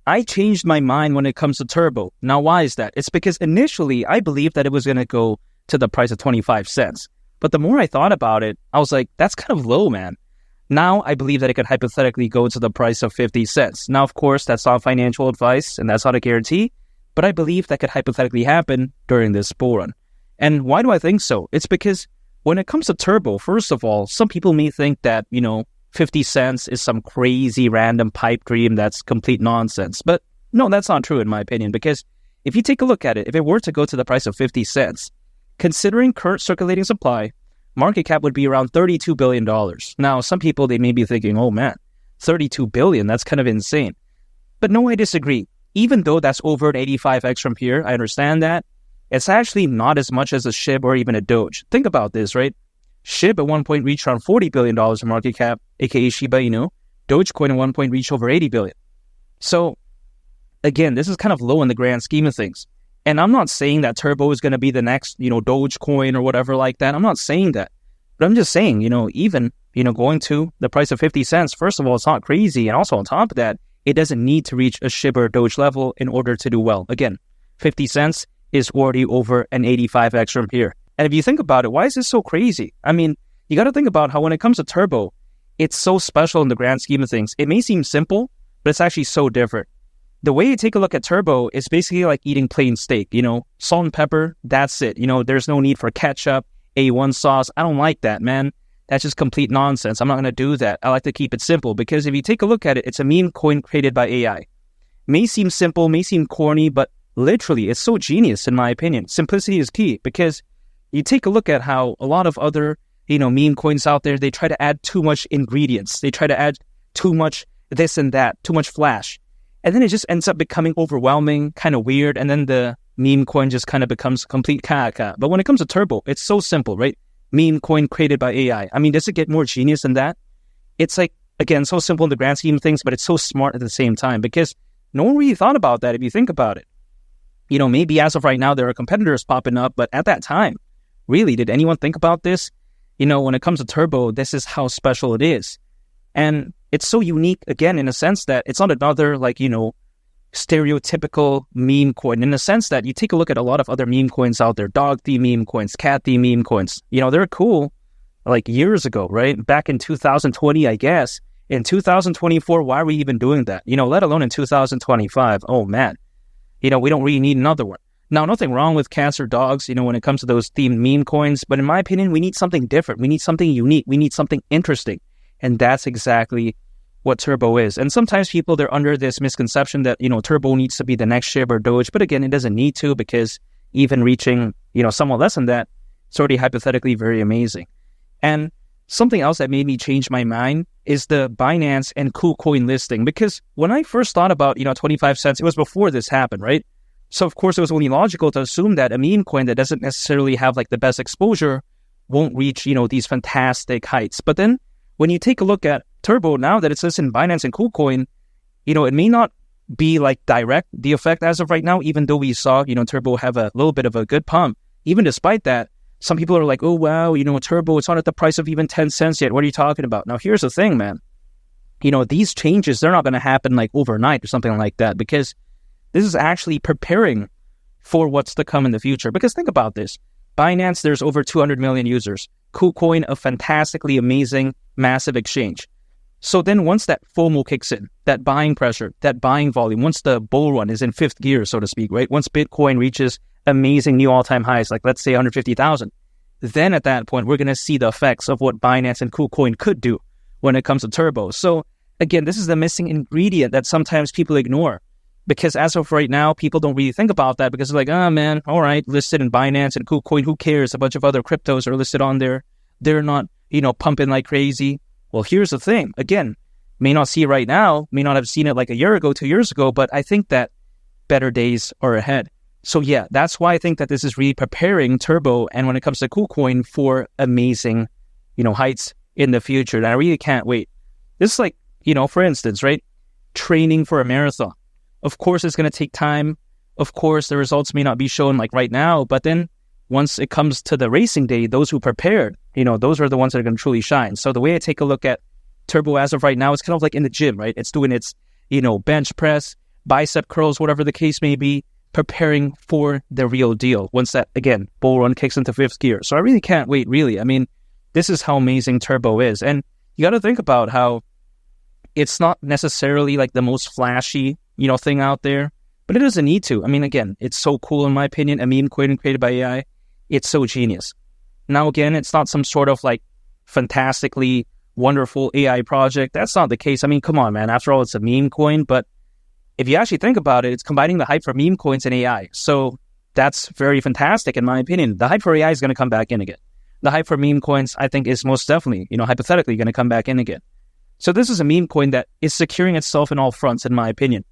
I changed my mind when it comes to Turbo. Now, why is that? It's because initially I believed that it was going to go to the price of 25 cents. But the more I thought about it, I was like, that's kind of low, man. Now I believe that it could hypothetically go to the price of 50 cents. Now, of course, that's not financial advice and that's not a guarantee, but I believe that could hypothetically happen during this bull run. And why do I think so? It's because when it comes to Turbo, first of all, some people may think that, 50 cents is some crazy random pipe dream that's complete nonsense. But no, that's not true in my opinion, because if you take a look at it, if it were to go to the price of 50 cents, considering current circulating supply, market cap would be around $32 billion. Now, some people, they may be thinking, oh man, $32 billion, that's kind of insane. But no, I disagree. Even though that's over an 85x from here, I understand that. It's actually not as much as a SHIB or even a Doge. Think about this, right? SHIB at one point reached around $40 billion in market cap, aka Shiba Inu. Dogecoin at one point reached over $80 billion. So, again, this is kind of low in the grand scheme of things. And I'm not saying that Turbo is going to be the next, Dogecoin or whatever like that. I'm not saying that. But I'm just saying, even, going to the price of 50 cents, first of all, it's not crazy. And also on top of that, it doesn't need to reach a SHIB or Doge level in order to do well. Again, 50 cents is already over an 85x from here. And if you think about it, why is this so crazy? I mean, you got to think about how when it comes to Turbo, it's so special in the grand scheme of things. It may seem simple, but it's actually so different. The way you take a look at Turbo is basically like eating plain steak, salt and pepper, that's it. There's no need for ketchup, A1 sauce. I don't like that, man. That's just complete nonsense. I'm not going to do that. I like to keep it simple because if you take a look at it, it's a meme coin created by AI. May seem simple, may seem corny, but literally, it's so genius in my opinion. Simplicity is key because you take a look at how a lot of other, meme coins out there, they try to add too much ingredients. They try to add too much this and that, too much flash. And then it just ends up becoming overwhelming, kind of weird. And then the meme coin just kind of becomes complete caca. But when it comes to Turbo, it's so simple, right? Meme coin created by AI. I mean, does it get more genius than that? It's like, again, so simple in the grand scheme of things, but it's so smart at the same time because no one really thought about that if you think about it. Maybe as of right now, there are competitors popping up, but at that time, really, did anyone think about this? When it comes to Turbo, this is how special it is. And it's so unique, again, in a sense that it's not another, stereotypical meme coin, in a sense that you take a look at a lot of other meme coins out there, dog theme meme coins, cat theme meme coins. They're cool, years ago, right? Back in 2020, I guess. In 2024, why are we even doing that? Let alone in 2025. Oh, man. We don't really need another one. Now, nothing wrong with cats or dogs, when it comes to those themed meme coins. But in my opinion, we need something different. We need something unique. We need something interesting. And that's exactly what Turbo is. And sometimes people, they're under this misconception that, Turbo needs to be the next SHIB or Doge. But again, it doesn't need to because even reaching, somewhat less than that, it's already hypothetically very amazing. And something else that made me change my mind is the Binance and KuCoin listing. Because when I first thought about, 25 cents, it was before this happened, right? So, of course, it was only logical to assume that a meme coin that doesn't necessarily have the best exposure won't reach, these fantastic heights. But then when you take a look at Turbo, now that it's listed in Binance and KuCoin, it may not be direct, the effect as of right now, even though we saw, Turbo have a little bit of a good pump. Even despite that, some people are like, oh, wow, Turbo, it's not at the price of even 10 cents yet. What are you talking about? Now, here's the thing, man. These changes, they're not going to happen overnight or something like that because this is actually preparing for what's to come in the future. Because think about this. Binance, there's over 200 million users. KuCoin, a fantastically amazing, massive exchange. So then once that FOMO kicks in, that buying pressure, that buying volume, once the bull run is in fifth gear, so to speak, right? Once Bitcoin reaches amazing new all-time highs, let's say 150,000, then at that point, we're going to see the effects of what Binance and KuCoin could do when it comes to Turbo. So again, this is the missing ingredient that sometimes people ignore. Because as of right now, people don't really think about that because they're like, oh man, all right, listed in Binance and KuCoin, who cares? A bunch of other cryptos are listed on there. They're not, pumping like crazy. Well, here's the thing. Again, may not see it right now, may not have seen it a year ago, 2 years ago, but I think that better days are ahead. So yeah, that's why I think that this is really preparing Turbo and when it comes to KuCoin for amazing, heights in the future. And I really can't wait. This is for instance, right? Training for a marathon. Of course, it's going to take time. Of course, the results may not be shown right now, but then once it comes to the racing day, those who prepared, those are the ones that are going to truly shine. So the way I take a look at Turbo as of right now, it's kind of in the gym, right? It's doing its, bench press, bicep curls, whatever the case may be, preparing for the real deal once that, again, bull run kicks into fifth gear. So I really can't wait, really. I mean, this is how amazing Turbo is. And you got to think about how it's not necessarily like the most flashy, thing out there, but it doesn't need to. I mean, again, it's so cool in my opinion. A meme coin created by AI. It's so genius. Now, again, it's not some sort of like fantastically wonderful AI project. That's not the case. I mean, come on, man. After all, it's a meme coin, but if you actually think about it, it's combining the hype for meme coins and AI. So that's very fantastic in my opinion. The hype for AI is going to come back in again. The hype for meme coins, I think, is most definitely, hypothetically going to come back in again. So this is a meme coin that is securing itself in all fronts, in my opinion.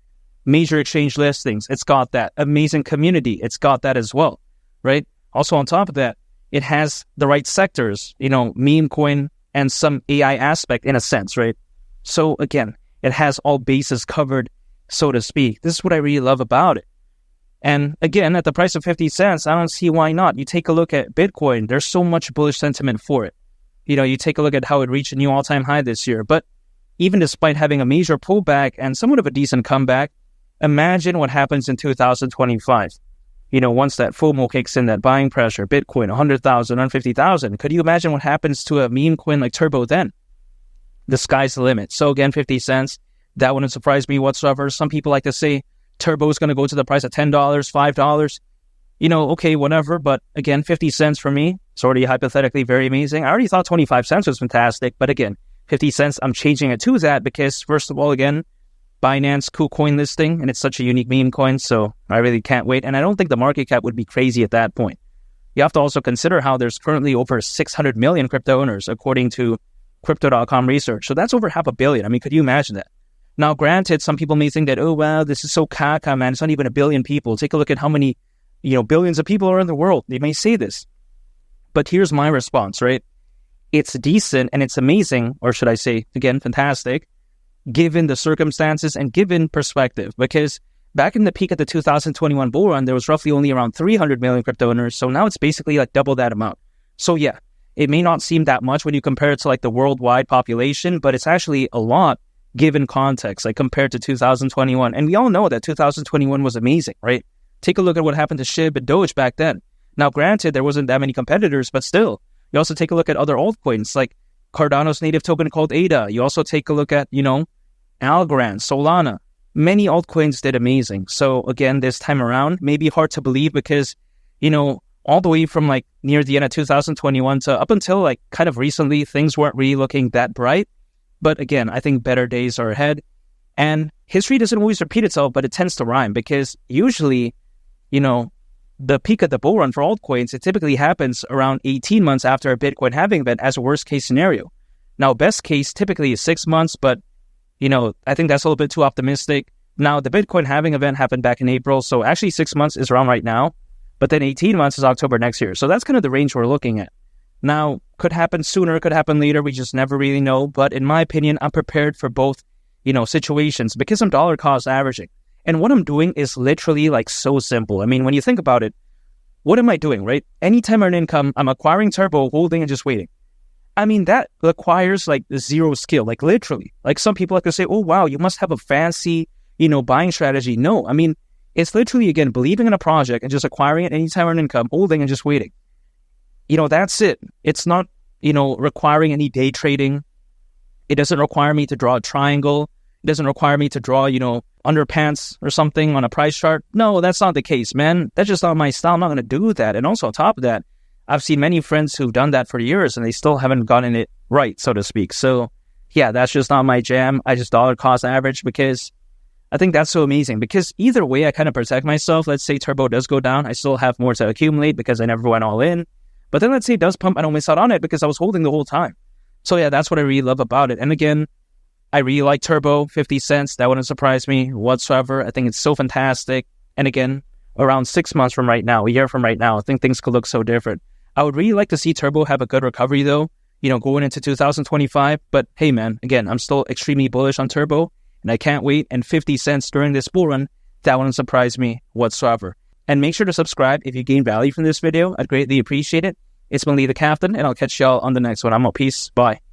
Major exchange listings, it's got that. Amazing community, it's got that as well, right? Also on top of that, it has the right sectors, meme coin and some AI aspect in a sense, right? So again, it has all bases covered, so to speak. This is what I really love about it. And again, at the price of 50 cents, I don't see why not. You take a look at Bitcoin, there's so much bullish sentiment for it. You take a look at how it reached a new all-time high this year. But even despite having a major pullback and somewhat of a decent comeback, imagine what happens in 2025. Once that FOMO kicks in, that buying pressure, Bitcoin, 100,000, 150,000. Could you imagine what happens to a meme coin like Turbo then? The sky's the limit. So again, 50 cents, that wouldn't surprise me whatsoever. Some people like to say Turbo is going to go to the price of $10, $5. Okay, whatever. But again, 50 cents for me, it's already hypothetically very amazing. I already thought 25 cents was fantastic. But again, 50 cents, I'm changing it to that because, first of all, again, Binance KuCoin listing, and it's such a unique meme coin, so I really can't wait. And I don't think the market cap would be crazy at that point. You have to also consider how there's currently over 600 million crypto owners, according to Crypto.com research. So that's over 500 million. I mean, could you imagine that? Now, granted, some people may think that, oh, wow, this is so caca, man. It's not even 1 billion people. Take a look at how many, billions of people are in the world. They may say this. But here's my response, right? It's decent and it's amazing, or should I say, again, fantastic, given the circumstances and given perspective. Because back in the peak of the 2021 bull run, there was roughly only around 300 million crypto owners. So now it's basically like double that amount. So yeah, it may not seem that much when you compare it to like the worldwide population, but it's actually a lot given context, like compared to 2021. And we all know that 2021 was amazing, right? Take a look at what happened to SHIB and Doge back then. Now, granted, there wasn't that many competitors, but still, you also take a look at other altcoins like Cardano's native token called ADA. You also take a look at, Algorand, Solana. Many altcoins did amazing. So again, this time around, maybe hard to believe because, all the way from like near the end of 2021 to up until like kind of recently, things weren't really looking that bright. But again, I think better days are ahead. And history doesn't always repeat itself, but it tends to rhyme because usually, the peak of the bull run for altcoins, it typically happens around 18 months after a Bitcoin halving event as a worst case scenario. Now, best case typically is 6 months, but, I think that's a little bit too optimistic. Now, the Bitcoin halving event happened back in April, so actually 6 months is around right now, but then 18 months is October next year. So that's kind of the range we're looking at. Now, could happen sooner, could happen later, we just never really know. But in my opinion, I'm prepared for both, situations because I'm dollar cost averaging. And what I'm doing is literally like so simple. I mean, when you think about it, what am I doing, right? Anytime I earn income, I'm acquiring Turbo, holding and just waiting. I mean, that requires like zero skill, like literally. Like some people like to say, oh, wow, you must have a fancy, buying strategy. No, I mean, it's literally, again, believing in a project and just acquiring it anytime I earn income, holding and just waiting. That's it. It's not, requiring any day trading. It doesn't require me to draw a triangle. It doesn't require me to draw, underpants or something on a price chart. No, that's not the case, man. That's just not my style. I'm not going to do that. And also on top of that, I've seen many friends who've done that for years and they still haven't gotten it right, so to speak. So yeah, that's just not my jam. I just dollar cost average because I think that's so amazing because either way, I kind of protect myself. Let's say Turbo does go down. I still have more to accumulate because I never went all in. But then let's say it does pump. I don't miss out on it because I was holding the whole time. So yeah, that's what I really love about it. And again, I really like Turbo, 50 cents. That wouldn't surprise me whatsoever. I think it's so fantastic. And again, around 6 months from right now, a year from right now, I think things could look so different. I would really like to see Turbo have a good recovery though, going into 2025. But hey man, again, I'm still extremely bullish on Turbo and I can't wait. And 50 cents during this bull run, that wouldn't surprise me whatsoever. And make sure to subscribe if you gain value from this video. I'd greatly appreciate it. It's been Lee the Captain and I'll catch y'all on the next one. I'm out. Peace. Bye.